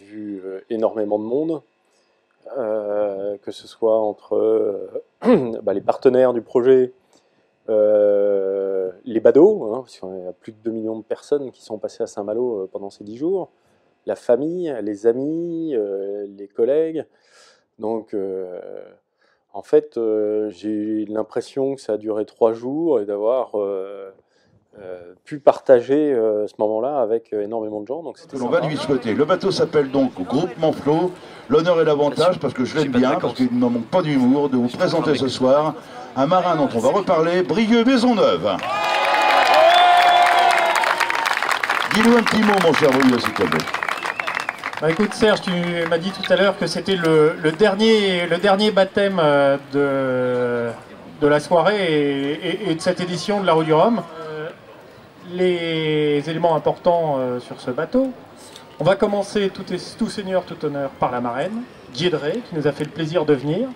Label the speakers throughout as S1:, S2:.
S1: vu énormément de monde, que ce soit entre les partenaires du projet, les badauds, hein, parce qu'il y a plus de 2 millions de personnes qui sont passées à Saint-Malo pendant ces 10 jours, la famille, les amis, les collègues. Donc, en fait, j'ai l'impression que ça a duré 3 jours et d'avoir pu partager ce moment-là avec énormément de gens. Donc c'était
S2: on va lui souhaiter. Le bateau s'appelle donc Groupement Flow. L'honneur et l'avantage, parce que je l'aime bien, parce qu'il n'en manque pas d'humour, de vous présenter ce soir un marin dont on va reparler, Brieux Maisonneuve. Dis-nous un petit mot, mon cher Brieux, s'il te plaît.
S3: Bah écoute Serge, tu m'as dit tout à l'heure que c'était le dernier baptême de la soirée et de cette édition de la Roue du Rhum. Les éléments importants sur ce bateau. On va commencer tout seigneur, tout honneur par la marraine, Diedré, qui nous a fait le plaisir de venir.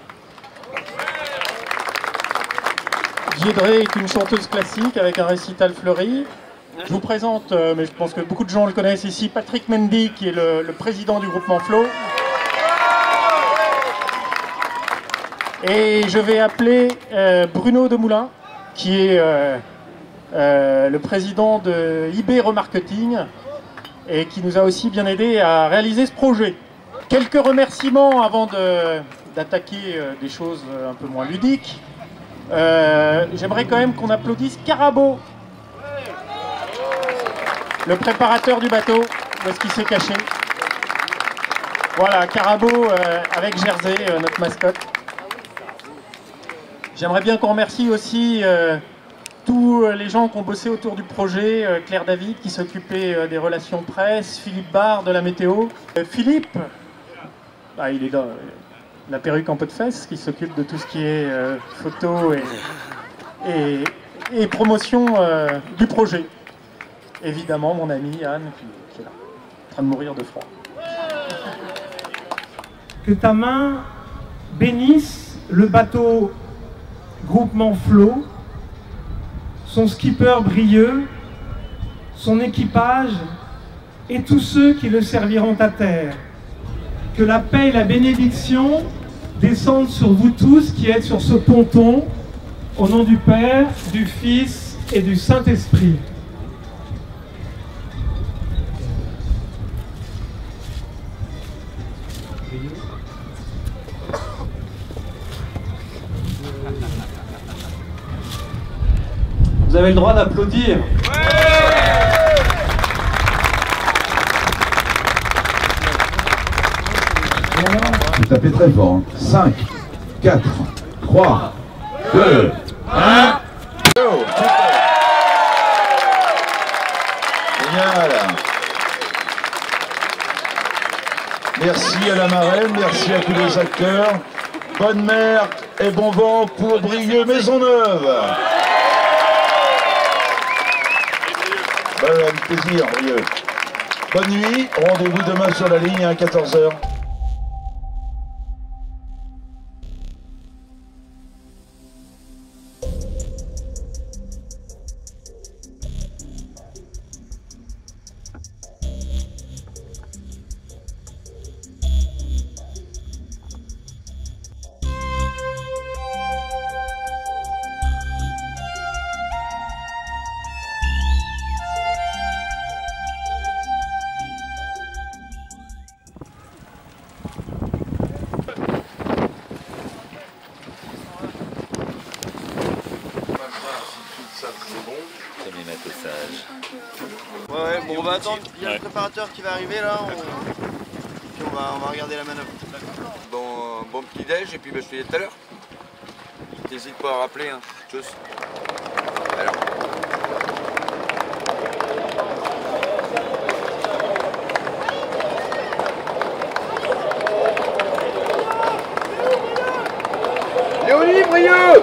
S3: Diedré est une chanteuse classique avec un récital fleuri. Je vous présente, mais je pense que beaucoup de gens le connaissent ici, Patrick Mendy, qui est le président du Groupement Flow. Et je vais appeler Bruno Demoulin, qui est le président de IB Remarketing et qui nous a aussi bien aidé à réaliser ce projet. Quelques remerciements avant d'attaquer des choses un peu moins ludiques. J'aimerais quand même qu'on applaudisse Carabo, le préparateur du bateau. Où est-ce qu'il s'est caché? Voilà, Carabo avec Jersey, notre mascotte. J'aimerais bien qu'on remercie aussi tous les gens qui ont bossé autour du projet, Claire David qui s'occupait des relations presse, Philippe Barre de la météo. Philippe, il est là, la perruque en pot de fesses, qui s'occupe de tout ce qui est photo et promotion du projet. Évidemment, mon ami Anne, qui est là, en train de mourir de froid.
S4: Que ta main bénisse le bateau Groupement Flow, son skipper Brieux, son équipage et tous ceux qui le serviront à terre. Que la paix et la bénédiction descendent sur vous tous qui êtes sur ce ponton, au nom du Père, du Fils et du Saint-Esprit.
S3: Vous avez le droit d'applaudir.
S2: Vous tapez très fort. 5, 4, 3, 2, 1. Génial. Merci à la marraine, merci à tous les acteurs. Bonne mer et bon vent pour Brieux Maisonneuve. Avec plaisir, Brieux. Bonne nuit, rendez-vous demain sur la ligne à 14 h.
S5: Ouais, bon, on va attendre, il y a le préparateur qui va arriver là, puis on va regarder la manœuvre.
S6: Bon petit déj et puis je te dis tout à l'heure. N'hésite pas à rappeler, hein. Tchuss. Alors. Léonie Brieux!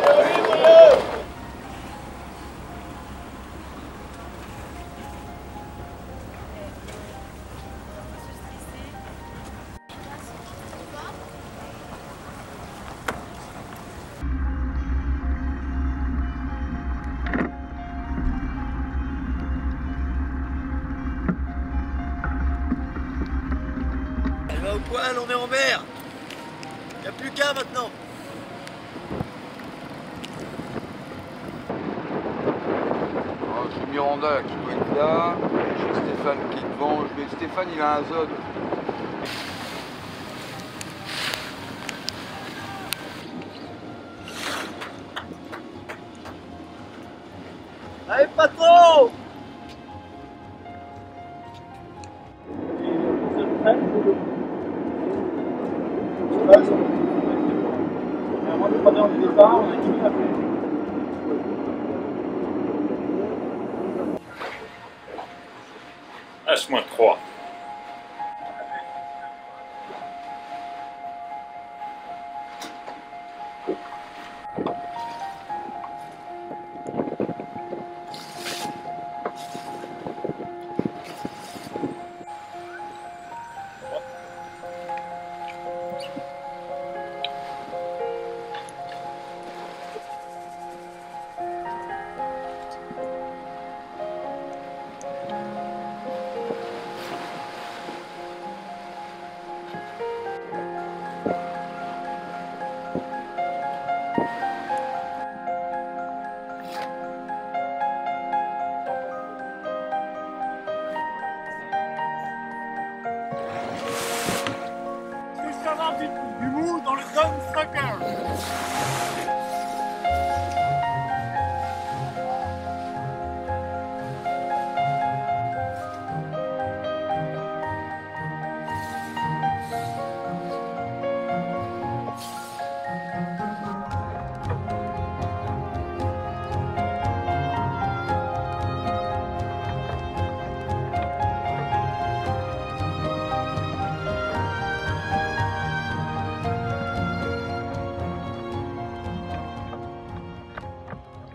S5: voile, on est en mer. Il n'y a plus qu'un maintenant.
S6: Alors, j'ai Miranda là, qui doit être là. J'ai Stéphane qui est devant. Stéphane, il a un zone.
S5: Allez, patron!
S7: H-3.
S3: Du mou dans le zone soccer.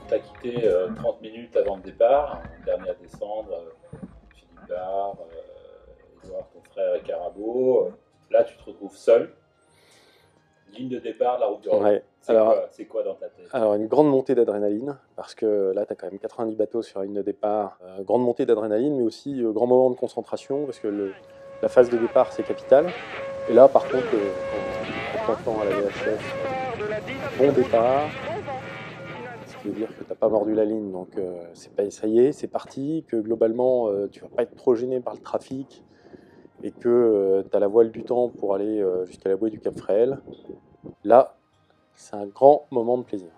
S7: Tu as quitté 30 minutes avant le départ, dernier à descendre, Philippe Barre, Edouard, ton frère et Carabo. Là, tu te retrouves seul. Ligne de départ, la route du Rhum.
S1: Ouais.
S7: C'est quoi dans ta tête?
S1: Alors, une grande montée d'adrénaline, parce que là, tu as quand même 90 bateaux sur la ligne de départ. Grande montée d'adrénaline, mais aussi grand moment de concentration, parce que la phase de départ, c'est capital. Et là, par contre, en t'entendant à la VHF, bon départ, ce qui veut dire que tu n'as pas mordu la ligne, donc ça y est, c'est parti, que globalement, tu ne vas pas être trop gêné par le trafic, et que tu as la voile du temps pour aller jusqu'à la bouée du Cap Fréhel. Là, c'est un grand moment de plaisir.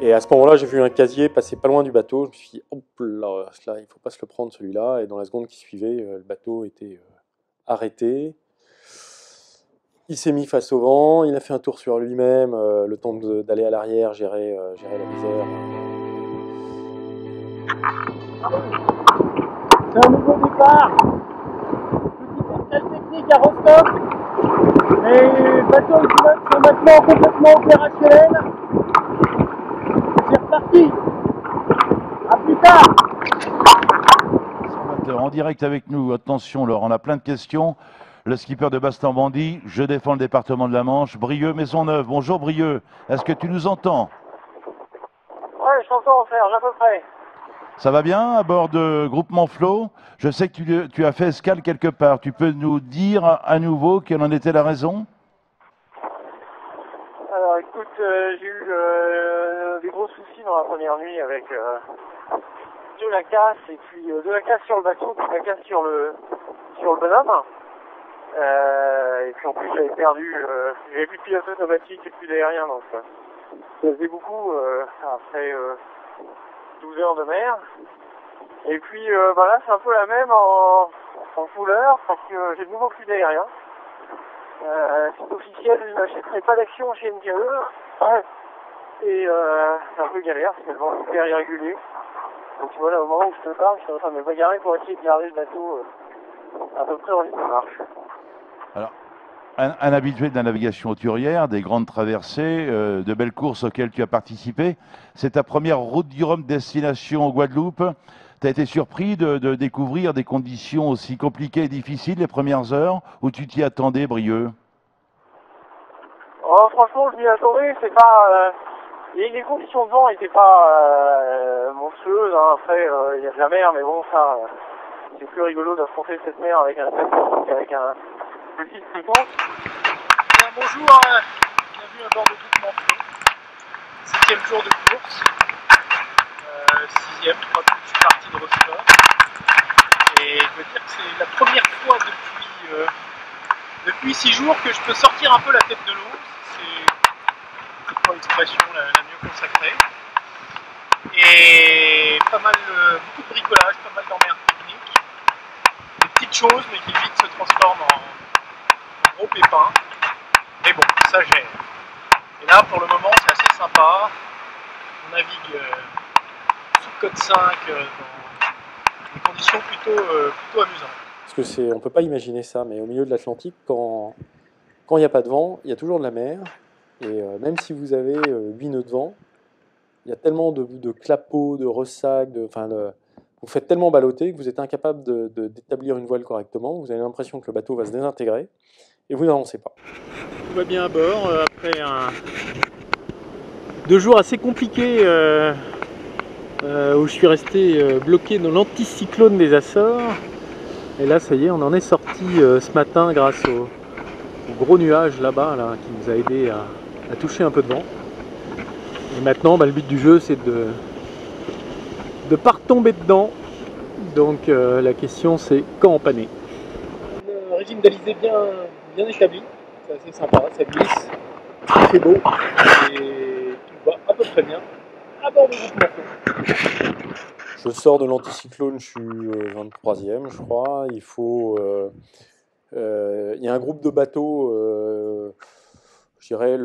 S1: Et à ce moment-là, j'ai vu un casier passer pas loin du bateau. Je me suis dit, hop là, il ne faut pas se le prendre celui-là. Et dans la seconde qui suivait, le bateau était arrêté. Il s'est mis face au vent, il a fait un tour sur lui-même, le temps d'aller à l'arrière, gérer la misère.
S3: C'est un nouveau départ. Petite escale technique à Rostov. Les bateaux et pilotes sont maintenant complètement opérationnels. C'est reparti. A plus tard.
S2: En direct avec nous, attention Laure, on a plein de questions. Le skipper de Bastan-Bondy, je défends le département de la Manche, Brieux, Maisonneuve. Bonjour Brieux, est-ce que tu nous entends?
S3: Ouais, je t'entends, Serge, à peu près.
S2: Ça va bien à bord de Groupement Flow? Je sais que tu as fait escale quelque part. Tu peux nous dire à nouveau quelle en était la raison?
S3: Alors écoute, j'ai eu des gros soucis dans la première nuit avec de la casse et puis de la casse sur le bateau, puis de la casse sur le bonhomme. Et puis en plus j'avais perdu, j'avais plus de pilote automatique et plus d'aérien, donc ça faisait beaucoup après 12 heures de mer. Et puis là c'est un peu la même en couleur parce que j'ai de nouveau plus d'aérien. C'est officiel, je n'achèterai pas d'action chez NGE. Ouais. Et c'est un peu galère parce que le vent est hyper irrégulier. Donc voilà, au moment où je te parle, je suis en train de me bagarrer pour essayer de garder le bateau à peu près en ligne de marche. Alors,
S2: un habitué de la navigation hauturière, des grandes traversées, de belles courses auxquelles tu as participé. C'est ta première route du Rhum destination Guadeloupe. Tu as été surpris de découvrir des conditions aussi compliquées et difficiles les premières heures, ou tu t'y attendais, Brieux?
S3: Oh, franchement, je m'y attendais, c'est pas... les conditions de vent n'étaient pas monstrueuses, hein. Après, il y a de la mer, mais bon, ça... c'est plus rigolo d'affronter cette mer avec un petit fréquence.
S8: Bonjour, bienvenue à bord de Groupement Flow. 7e jour de course. 6e, je crois que je suis parti de Rochefort. Et je veux dire que c'est la première fois depuis 6 jours que je peux sortir un peu la tête de l'eau. C'est pour l'expression la mieux consacrée. Et pas mal, beaucoup de bricolage, pas mal d'emmerdes techniques. Des petites choses, mais qui vite se transforment en gros pépins. Mais bon, ça gère. Et là, pour le moment, c'est assez sympa. On navigue sous code 5 dans des conditions plutôt amusantes.
S1: Parce que on peut pas imaginer ça, mais au milieu de l'Atlantique, quand il n'y a pas de vent, il y a toujours de la mer. Et même si vous avez 8 nœuds de vent, il y a tellement de clapots, de ressacs, vous faites tellement balloter que vous êtes incapable d'établir une voile correctement. Vous avez l'impression que le bateau va se désintégrer et vous n'avancez pas.
S3: Tout va bien à bord après 2 jours assez compliqués où je suis resté bloqué dans l'anticyclone des Açores. Et là, ça y est, on en est sorti ce matin grâce au gros nuage là-bas qui nous a aidé à toucher un peu de vent. Et maintenant, le but du jeu, c'est de ne pas retomber dedans. Donc la question, c'est quand empanner.
S8: Un régime d'alizé bien établi, c'est assez sympa, ça glisse, il fait beau et tout va à peu près bien à bord de Groupement Flow.
S1: Je sors de l'anticyclone, je suis 23e, je crois. Il y a un groupe de bateaux, je dirais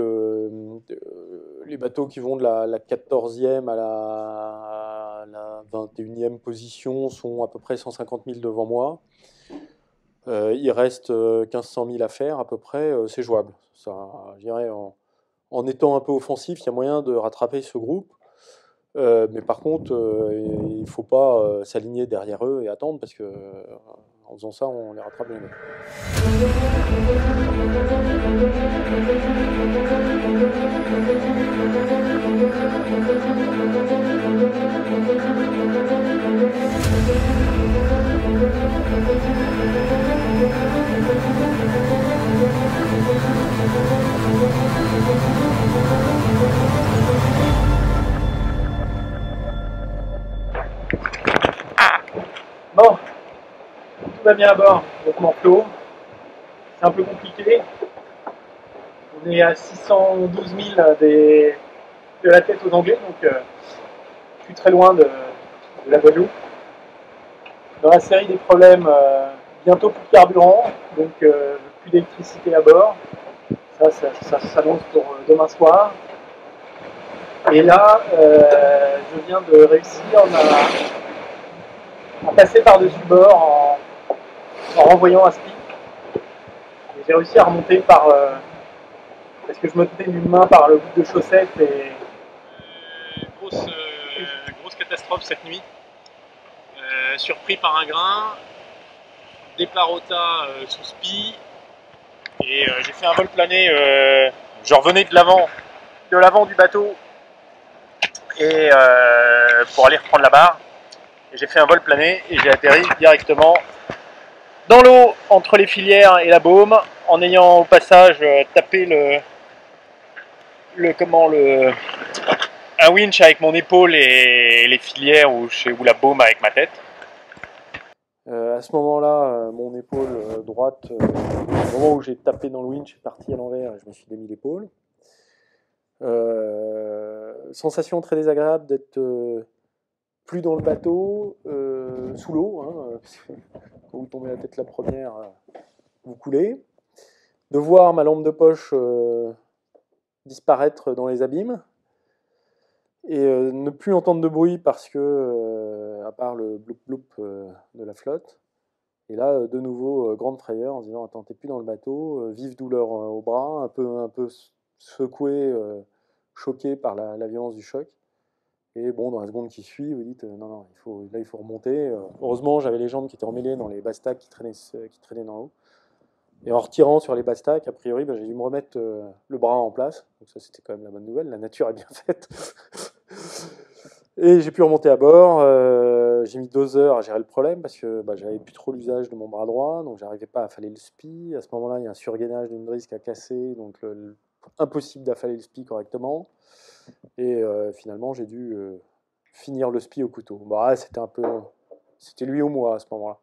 S1: les bateaux qui vont de la 14e à la 21e position sont à peu près 150 000 devant moi. Il reste 1500 000 à faire à peu près, c'est jouable. Ça, je dirais, en étant un peu offensif, il y a moyen de rattraper ce groupe. Mais par contre, il ne faut pas s'aligner derrière eux et attendre parce que en faisant ça, on les rattrape bien.
S8: Bon, tout va bien à bord, Groupement Flow. C'est un peu compliqué. On est à 612 000 de la tête aux Anglais, donc je suis très loin de la Guadeloupe. Dans la série des problèmes, bientôt plus de carburant, donc plus d'électricité à bord. Ça s'annonce pour demain soir. Et là, je viens de réussir à passer par-dessus bord en renvoyant un speed. J'ai réussi à remonter parce que je me tenais d'une main par le bout de chaussette et grosse catastrophe cette nuit. Surpris par un grain, départ rota sous spi et j'ai fait un vol plané. Je revenais de l'avant du bateau et pour aller reprendre la barre.
S3: Et j'ai fait un vol plané et j'ai atterri directement dans l'eau entre les filières et la baume, en ayant au passage tapé un winch avec mon épaule et les filières ou la baume avec ma tête. À ce moment-là, mon épaule droite, au moment où j'ai tapé dans le winch, est partie à l'envers et je me suis démis l'épaule. Sensation très désagréable d'être plus dans le bateau, sous l'eau, hein, parce que quand vous tombez la tête la première, vous coulez. De voir ma lampe de poche disparaître dans les abîmes. Et ne plus entendre de bruit parce que, à part le bloup-bloup de la flotte. Et là, de nouveau, grande frayeur en se disant, attends, t'es plus dans le bateau, vive douleur au bras, un peu secoué, choqué par la violence du choc. Et bon, dans la seconde qui suit, vous dites, non, il faut remonter. Heureusement, j'avais les jambes qui étaient emmêlées dans les bastacs qui traînaient dans l'eau. Et en retirant sur les bastacs, a priori, j'ai dû me remettre le bras en place. Donc ça, c'était quand même la bonne nouvelle. La nature est bien faite. Et j'ai pu remonter à bord. J'ai mis 2 heures à gérer le problème parce que j'avais plus trop l'usage de mon bras droit. Donc, j'arrivais pas à affaler le spi. À ce moment-là, il y a un surgainage d'une drisse qui a cassé. Donc, impossible d'affaler le spi correctement. Et finalement, j'ai dû finir le spi au couteau. C'était lui ou moi à ce moment-là.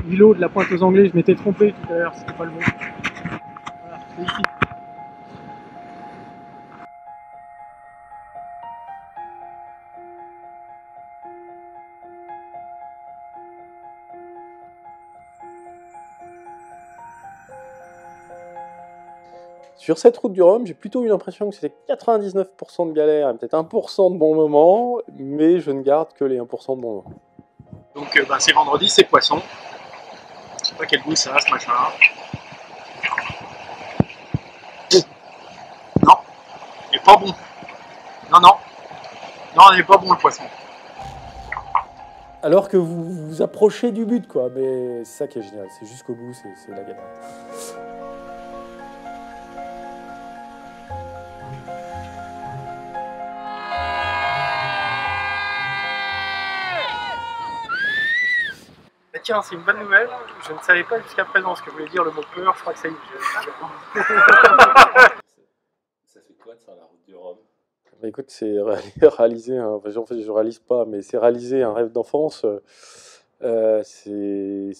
S8: L'îlot de la Pointe aux Anglais, je m'étais trompé tout à l'heure, c'était pas le bon. Voilà, c'est ici.
S1: Sur cette route du Rhum, j'ai plutôt eu l'impression que c'était 99% de galère et peut-être 1% de bons moments, mais je ne garde que les 1% de bons moments.
S3: Donc c'est vendredi, c'est poisson. Je sais pas quel goût ça a ce machin. Non, il est pas bon. Non, il est pas bon le poisson. Alors que vous vous approchez du but, quoi. Mais c'est ça qui est génial, c'est jusqu'au bout, c'est la galère. Mais tiens, c'est une bonne nouvelle. Je ne savais pas jusqu'à présent ce que voulait dire le mot peur. Je crois que ça y est.
S7: Ça fait quoi de faire la route du Rhum?
S1: Bah, écoute, c'est réaliser, en fait, je réalise pas, mais c'est réaliser un rêve d'enfance. C'est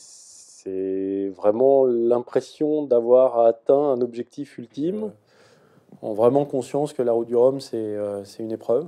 S1: vraiment l'impression d'avoir atteint un objectif ultime, en vraiment conscience que la route du Rhum, c'est une épreuve.